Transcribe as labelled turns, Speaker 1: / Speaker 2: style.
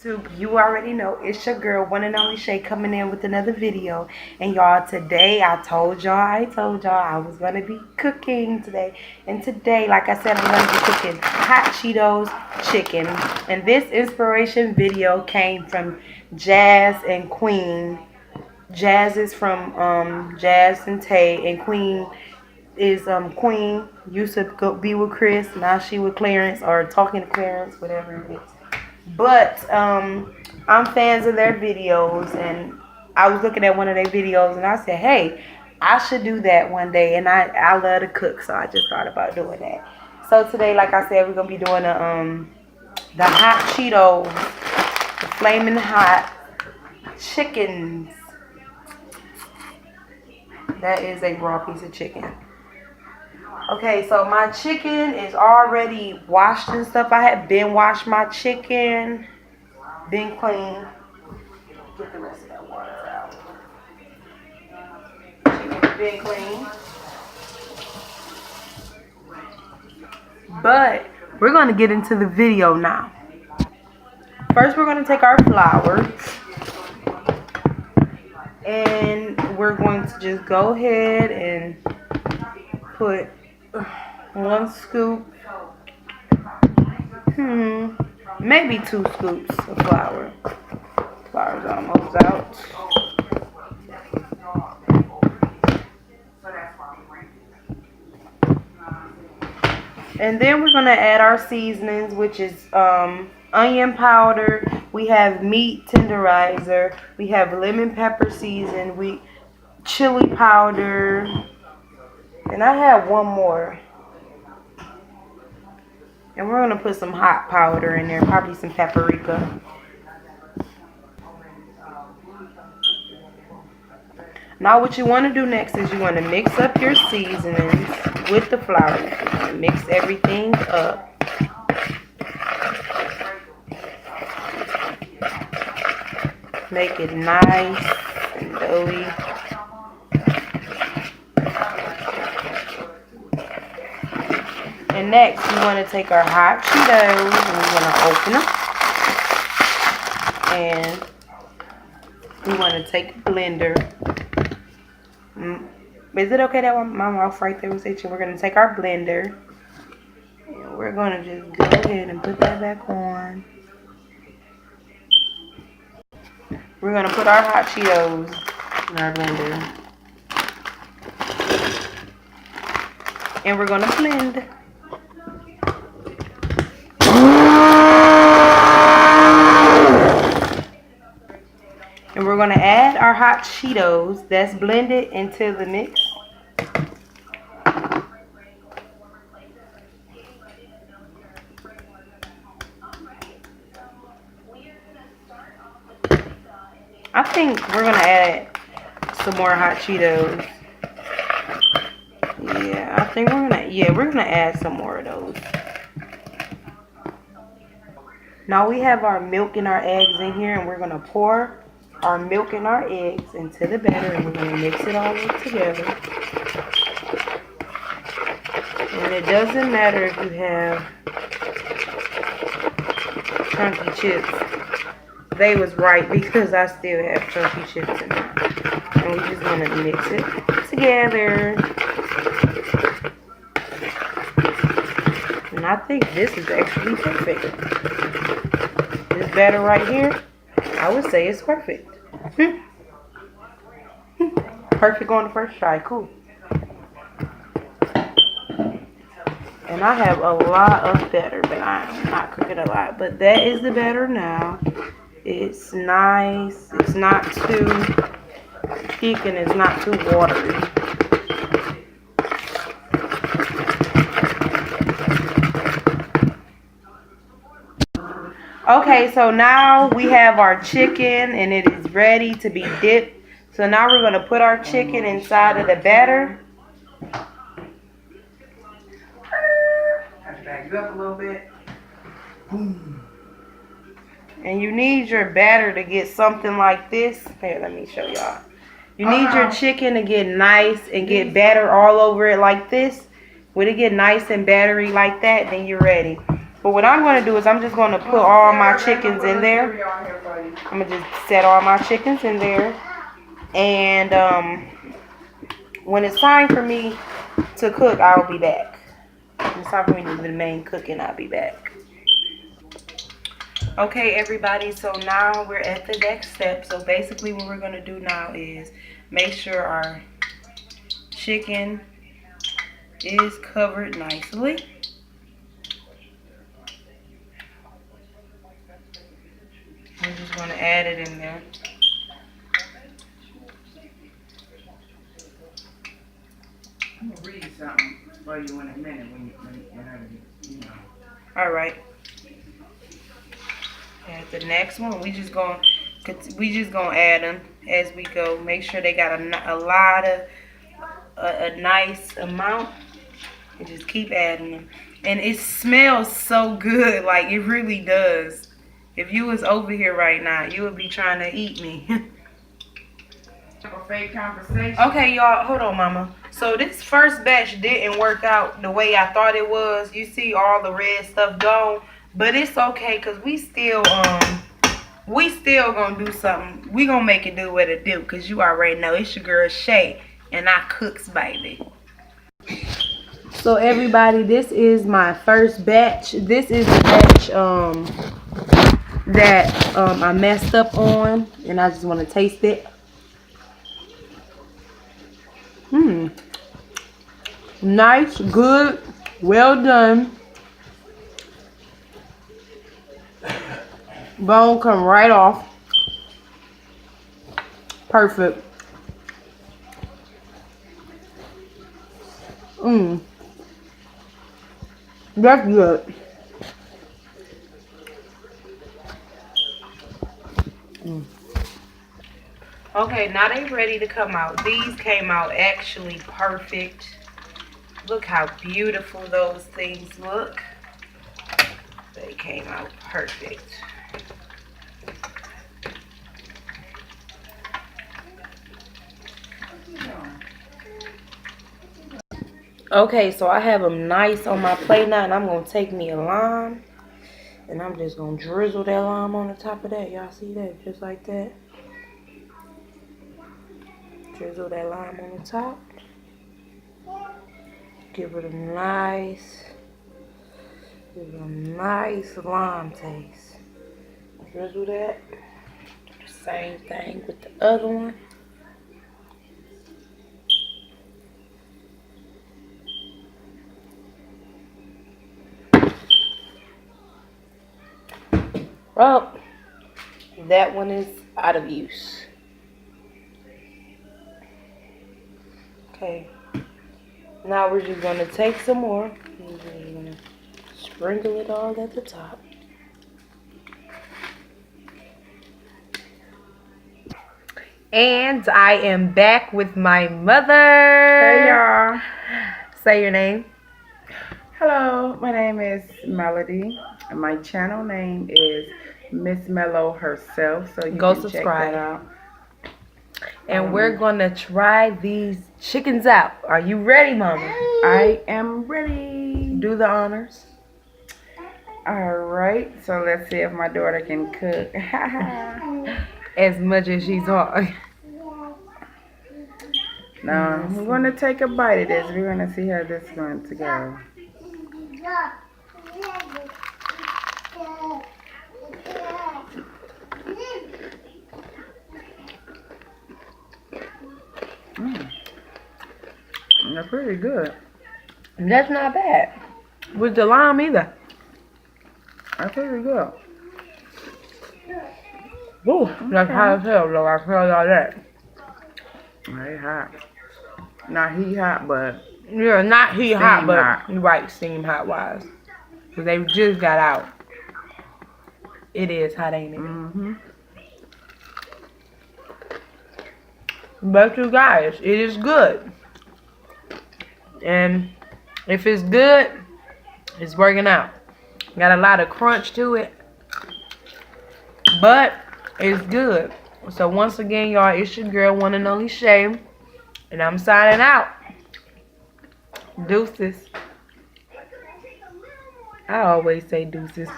Speaker 1: So you already know it's your girl, one and only Shae, coming in with another video. And y'all, today I told y'all I was gonna be cooking today. And today, like I said, I'm gonna be cooking hot Cheetos chicken. And this inspiration video came from Jazz and Queen. Jazz is from Jazz and Tay, and Queen is Queen used to be with Chris, now she with Clarence, or talking to Clarence, whatever it is. But I'm fans of their videos, and I was looking at one of their videos, and I said, hey, I should do that one day. And I love to cook, so I just thought about doing that. So today, like I said, we're gonna be doing the hot Cheetos, the flaming hot chickens. That is a raw piece of chicken. Okay, so my chicken is already washed and stuff. I had been washed my chicken, been clean. Get the rest of that water out. Chicken's been clean. But we're gonna get into the video now. First, we're gonna take our flour and we're going to just go ahead and put 1 scoop, maybe 2 scoops of flour. Flour's almost out. And then we're gonna add our seasonings, which is onion powder. We have meat tenderizer. We have lemon pepper season. Chili powder. And I have one more. And we're gonna put some hot powder in there, probably some paprika. Now what you want to do next is you want to mix up your seasonings with the flour. You want to mix everything up. Make it nice and doughy. And next we want to take our hot Cheetos and we want to open them. And we want to take a blender. Is it okay that my mouth right there was itching? We're going to take our blender and we're going to just go ahead and put that back on. We're going to put our hot Cheetos in our blender. And we're going to blend. And we're going to add our hot Cheetos that's blended into the mix. I think we're going to add some more hot Cheetos. Yeah, I think we're going to add some more of those. Now we have our milk and our eggs in here, and we're going to pour our milk and our eggs into the batter, and we're going to mix it all together. And it doesn't matter if you have chunky chips. They was right because I still have chunky chips in there. And we just want to mix it together. And I think this is actually perfect. This batter right here, I would say it's perfect. Perfect on the first try. Cool. And I have a lot of batter, but I'm not cooking a lot. But that is the batter now. It's nice. It's not too thick and it's not too watery. Okay, so now we have our chicken and it is ready to be dipped. So now we're going to put our chicken inside of the batter. Back you up a little bit. And you need your batter to get something like this. Here, let me show y'all. You need your chicken to get nice and get batter all over it like this. When it get nice and battery like that, then you're ready. But what I'm going to do is I'm just going to put all my chickens in there. I'm going to just set all my chickens in there. And when it's time for me to cook, I'll be back. When it's time for me to do the main cooking, I'll be back. Okay, everybody, so now we're at the next step. So basically what we're going to do now is make sure our chicken is covered nicely. I'm just going to add it in there.
Speaker 2: I'm going to read something for you in a minute whenever you know.
Speaker 1: All right. And the next one, we just gonna add them as we go. Make sure they got a nice amount, and just keep adding them. And it smells so good, like it really does. If you was over here right now, you would be trying to eat me.
Speaker 2: A fake conversation.
Speaker 1: Okay, y'all, hold on, mama. So this first batch didn't work out the way I thought it was. You see all the red stuff gone, but it's okay because we still gonna do something. We gonna make it do what it do, because you already know it's your girl Shae, and I cooks, baby. So everybody, this is my first batch. This is the batch that I messed up on, and I just want to taste it. Nice, good, well done. Bone come right off. Perfect. That's good. Okay, now they ready to come out. These came out actually perfect. Look how beautiful those things look. They came out perfect. Okay, so I have them nice on my plate now, and I'm going to take me a lime, and I'm just going to drizzle that lime on the top of that. Y'all see that? Just like that. Drizzle that lime on the top. Give it a nice lime taste. Drizzle that. Do the same thing with the other one. Well, that one is out of use. Okay. Now we're just going to take some more. We're going to sprinkle it all at the top. And I am back with my mother.
Speaker 2: Hey, y'all.
Speaker 1: Say your name.
Speaker 2: Hello, my name is Melody, and my channel name is Miss Mellow herself, so you
Speaker 1: Go
Speaker 2: can
Speaker 1: subscribe.
Speaker 2: check that out.
Speaker 1: And we're going to try these chickens out. Are you ready, Mama?
Speaker 2: I am ready.
Speaker 1: Do the honors.
Speaker 2: All right, so let's see if my daughter can cook.
Speaker 1: As much as she's hard.
Speaker 2: Now, we're going to take a bite of this. We're going to see how this is going to go. They're pretty good.
Speaker 1: That's not bad. With the lime either.
Speaker 2: That's pretty good.
Speaker 1: Ooh, that's hot as hell, though. I tell y'all that.
Speaker 2: They hot. Not heat hot, but
Speaker 1: Yeah, not heat hot,
Speaker 2: steam
Speaker 1: but
Speaker 2: hot.
Speaker 1: you're right, steam hot wise. Because they just got out. It is hot, ain't it?
Speaker 2: Mm-hmm.
Speaker 1: But you guys, it is good. And if it's good, it's working out. Got a lot of crunch to it. But it's good. So once again, y'all, it's your girl, one and only Shae. And I'm signing out. Deuces. I always say deuces.